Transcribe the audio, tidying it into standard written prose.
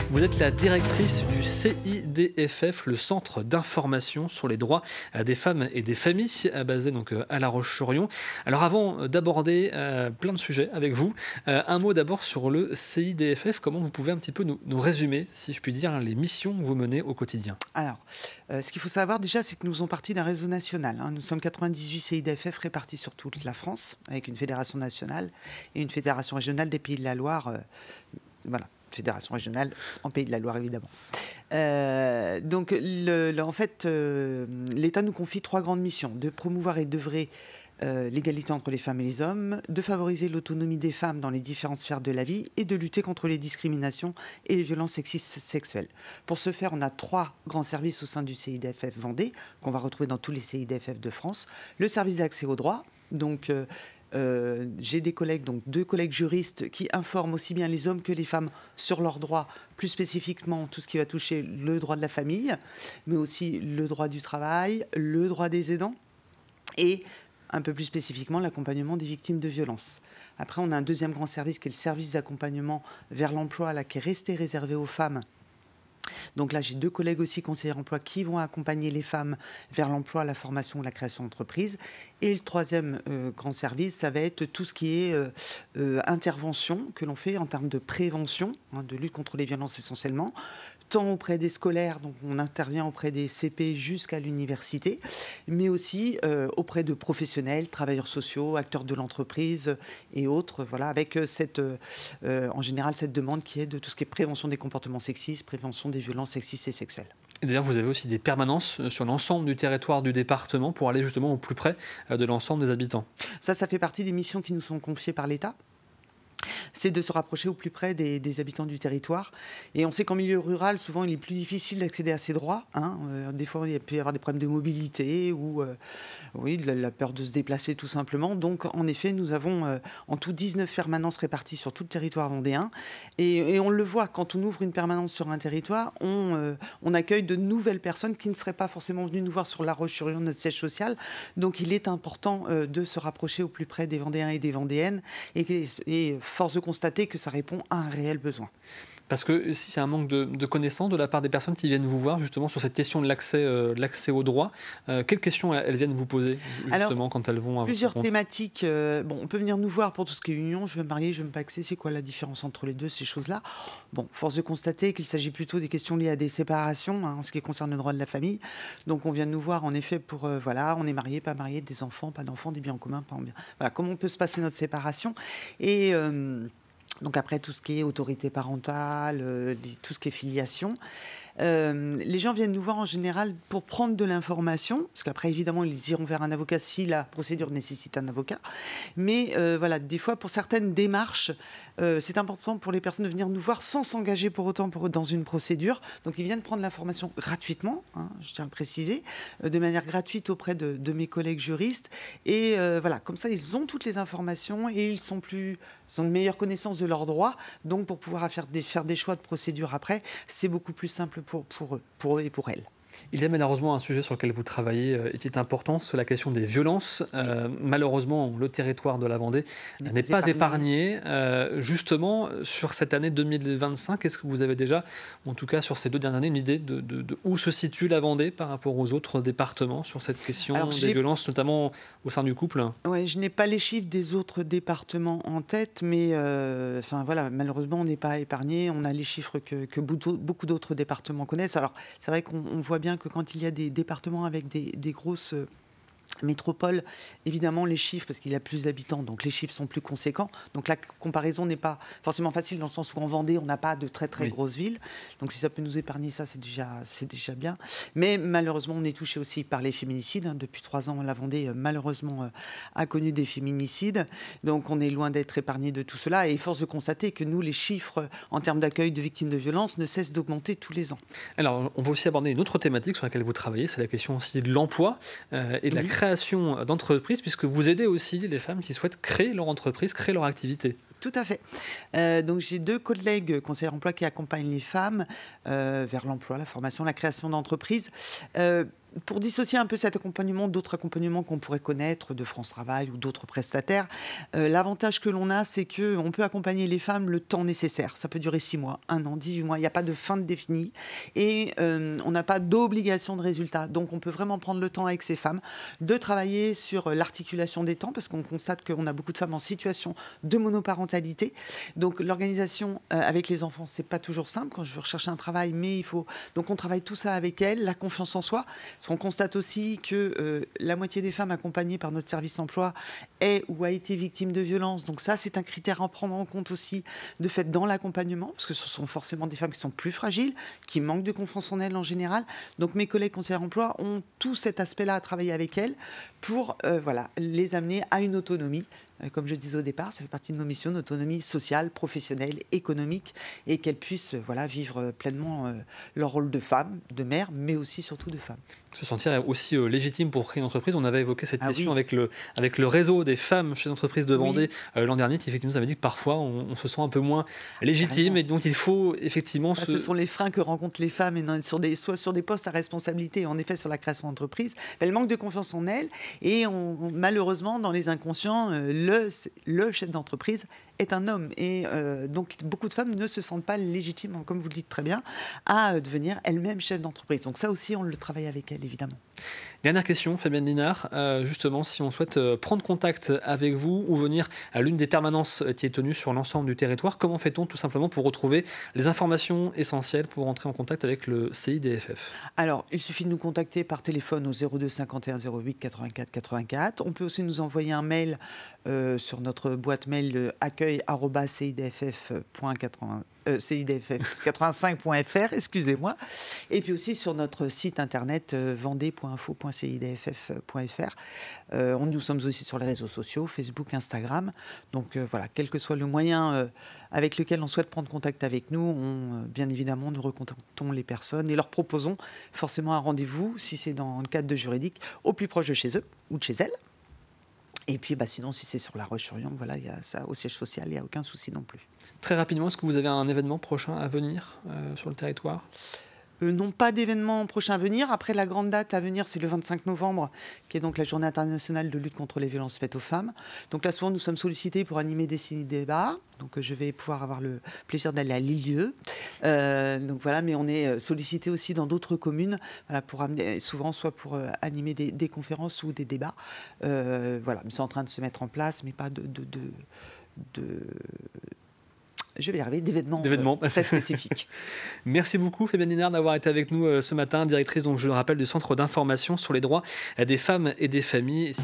Vous êtes la directrice du CIDFF, le Centre d'information sur les droits des femmes et des familles, basé donc à La Roche-sur-Yon. Alors avant d'aborder plein de sujets avec vous, un mot d'abord sur le CIDFF. Comment vous pouvez un petit peu nous résumer, si je puis dire, les missions que vous menez au quotidien? Alors, ce qu'il faut savoir déjà, c'est que nous faisons partie d'un réseau national. Nous sommes 98 CIDFF répartis sur toute la France, avec une fédération nationale et une fédération régionale des Pays de la Loire. Voilà. Fédération régionale en Pays de la Loire, évidemment. Donc, en fait, l'État nous confie 3 grandes missions. De promouvoir et d'œuvrer l'égalité entre les femmes et les hommes, de favoriser l'autonomie des femmes dans les différentes sphères de la vie et de lutter contre les discriminations et les violences sexistes sexuelles. Pour ce faire, on a 3 grands services au sein du CIDFF Vendée, qu'on va retrouver dans tous les CIDFF de France. Le service d'accès aux droits, donc... j'ai des collègues, donc 2 collègues juristes qui informent aussi bien les hommes que les femmes sur leurs droits, plus spécifiquement tout ce qui va toucher le droit de la famille, mais aussi le droit du travail, le droit des aidants et un peu plus spécifiquement l'accompagnement des victimes de violences. Après, on a un deuxième grand service qui est le service d'accompagnement vers l'emploi, là, qui est resté réservé aux femmes. Donc là, j'ai 2 collègues aussi conseillers emploi qui vont accompagner les femmes vers l'emploi, la formation ou la création d'entreprise. Et le troisième grand service, ça va être tout ce qui est intervention que l'on fait en termes de prévention, de lutte contre les violences essentiellement, tant auprès des scolaires, donc on intervient auprès des CP jusqu'à l'université, mais aussi auprès de professionnels, travailleurs sociaux, acteurs de l'entreprise et autres, voilà, avec en général cette demande qui est de tout ce qui est prévention des comportements sexistes, prévention des violences sexistes et sexuelles. Et d'ailleurs, vous avez aussi des permanences sur l'ensemble du territoire du département pour aller justement au plus près de l'ensemble des habitants. Ça fait partie des missions qui nous sont confiées par l'État. C'est de se rapprocher au plus près des habitants du territoire. Et on sait qu'en milieu rural, souvent, il est plus difficile d'accéder à ces droits. Des fois, il peut y avoir des problèmes de mobilité ou de la peur de se déplacer tout simplement. Donc, en effet, nous avons en tout 19 permanences réparties sur tout le territoire vendéen. Et on le voit, quand on ouvre une permanence sur un territoire, on accueille de nouvelles personnes qui ne seraient pas forcément venues nous voir sur La Roche-sur-Yon, notre siège social. Donc, il est important de se rapprocher au plus près des Vendéens et des Vendéennes. Et force de constater que ça répond à un réel besoin. Parce que si c'est un manque de connaissances de la part des personnes qui viennent vous voir justement sur cette question de l'accès aux droits, quelles questions elles viennent vous poser justement quand elles vont à plusieurs thématiques. On peut venir nous voir pour tout ce qui est union, je veux me marier, je veux me paxer, c'est quoi la différence entre les deux, ces choses-là? Force de constater qu'il s'agit plutôt des questions liées à des séparations, en ce qui concerne le droit de la famille. Donc on vient nous voir en effet pour, on est marié, pas marié, des enfants, pas d'enfants, des biens en commun, pas en bien. Voilà, comment peut se passer notre séparation et... donc après, tout ce qui est autorité parentale, tout ce qui est filiation. Les gens viennent nous voir en général pour prendre de l'information, parce qu'après, évidemment, ils iront vers un avocat si la procédure nécessite un avocat. Mais des fois, pour certaines démarches, c'est important pour les personnes de venir nous voir sans s'engager pour autant dans une procédure. Donc, ils viennent prendre l'information gratuitement, je tiens à le préciser, de manière gratuite auprès de mes collègues juristes. Et comme ça, ils ont toutes les informations et ils ont une meilleure connaissance de leurs droits. Donc, pour pouvoir faire des choix de procédure après, c'est beaucoup plus simple pour eux et pour elles. Il y a malheureusement un sujet sur lequel vous travaillez et qui est important, c'est la question des violences. Malheureusement, le territoire de la Vendée n'est pas épargné. Justement, sur cette année 2025, est-ce que vous avez déjà, en tout cas sur ces 2 dernières années, une idée de où se situe la Vendée par rapport aux autres départements sur cette question des violences, notamment au sein du couple? Oui, je n'ai pas les chiffres des autres départements en tête, mais malheureusement, on n'est pas épargné. On a les chiffres que beaucoup d'autres départements connaissent. Alors, c'est vrai qu'on voit bien que quand il y a des départements avec des grosses métropole, évidemment, les chiffres, parce qu'il y a plus d'habitants, donc les chiffres sont plus conséquents. Donc la comparaison n'est pas forcément facile dans le sens où en Vendée, on n'a pas de très grosses villes. Donc si ça peut nous épargner ça, c'est déjà bien. Mais malheureusement, on est touché aussi par les féminicides. Depuis 3 ans, la Vendée, malheureusement, a connu des féminicides. Donc on est loin d'être épargné de tout cela. Et force de constater que nous, les chiffres en termes d'accueil de victimes de violences ne cessent d'augmenter tous les ans. Alors, on va aussi aborder une autre thématique sur laquelle vous travaillez, c'est la question aussi de l'emploi et de la création d'entreprises, puisque vous aidez aussi les femmes qui souhaitent créer leur entreprise, créer leur activité. Tout à fait. Donc j'ai 2 collègues conseillers emploi qui accompagnent les femmes vers l'emploi, la formation, la création d'entreprises. pour dissocier un peu cet accompagnement d'autres accompagnements qu'on pourrait connaître de France Travail ou d'autres prestataires, l'avantage que l'on a, c'est qu'on peut accompagner les femmes le temps nécessaire. Ça peut durer 6 mois, 1 an, 18 mois. Il n'y a pas de fin définie et on n'a pas d'obligation de résultat. Donc, on peut vraiment prendre le temps avec ces femmes de travailler sur l'articulation des temps parce qu'on constate qu'on a beaucoup de femmes en situation de monoparentalité. Donc, l'organisation avec les enfants, c'est pas toujours simple quand je veux rechercher un travail, mais il faut... Donc, on travaille tout ça avec elles, la confiance en soi. Parce qu'on constate aussi que la moitié des femmes accompagnées par notre service emploi est ou a été victime de violences. Donc ça, c'est un critère à prendre en compte aussi, de fait, dans l'accompagnement, parce que ce sont forcément des femmes qui sont plus fragiles, qui manquent de confiance en elles en général. Donc mes collègues conseillers emploi ont tout cet aspect-là à travailler avec elles pour les amener à une autonomie. Comme je disais au départ, ça fait partie de nos missions, une autonomie sociale, professionnelle, économique, et qu'elles puissent vivre pleinement leur rôle de femme, de mère, mais aussi surtout de femme. Se sentir aussi légitime pour créer une entreprise. On avait évoqué cette question oui. avec le réseau des femmes chez l'entreprise de Vendée l'an dernier, qui effectivement nous avait dit que parfois on se sent un peu moins légitime. Carrément. Et donc il faut effectivement... Ce sont les freins que rencontrent les femmes soit sur des postes à responsabilité, en effet sur la création d'entreprise. Elles manquent de confiance en elles et malheureusement dans les inconscients, le chef d'entreprise est un homme. Et donc beaucoup de femmes ne se sentent pas légitimes, comme vous le dites très bien, à devenir elles-mêmes chef d'entreprise. Donc ça aussi, on le travaille avec elles, évidemment. Dernière question, Fabienne Linard. Justement, si on souhaite prendre contact avec vous ou venir à l'une des permanences qui est tenue sur l'ensemble du territoire, comment fait-on tout simplement pour retrouver les informations essentielles pour entrer en contact avec le CIDFF? Alors, il suffit de nous contacter par téléphone au 02 51 08 84 84. On peut aussi nous envoyer un mail sur notre boîte mail accueil@cidff85.fr, excusez-moi. Et puis aussi sur notre site internet vendée.info.cidff.fr. Nous sommes aussi sur les réseaux sociaux, Facebook, Instagram. Donc quel que soit le moyen avec lequel on souhaite prendre contact avec nous, bien évidemment, nous recontactons les personnes et leur proposons forcément un rendez-vous, si c'est dans le cadre de juridique, au plus proche de chez eux ou de chez elles. Et puis sinon, si c'est sur La Roche-sur-Yon, il y a ça au siège social, il n'y a aucun souci non plus. Très rapidement, est-ce que vous avez un événement prochain à venir sur le territoire ? Non, pas d'événement prochain à venir. Après, la grande date à venir, c'est le 25 novembre, qui est donc la journée internationale de lutte contre les violences faites aux femmes. Donc là, souvent, nous sommes sollicités pour animer des débats. Donc je vais pouvoir avoir le plaisir d'aller à Lilieux. Mais on est sollicité aussi dans d'autres communes, pour amener, souvent soit pour animer des conférences ou des débats. Mais c'est en train de se mettre en place, mais pas je vais y arriver, d'événements très spécifiques. Merci beaucoup, Fabienne Linard, d'avoir été avec nous ce matin, directrice, donc, je le rappelle, du Centre d'information sur les droits des femmes et des familles.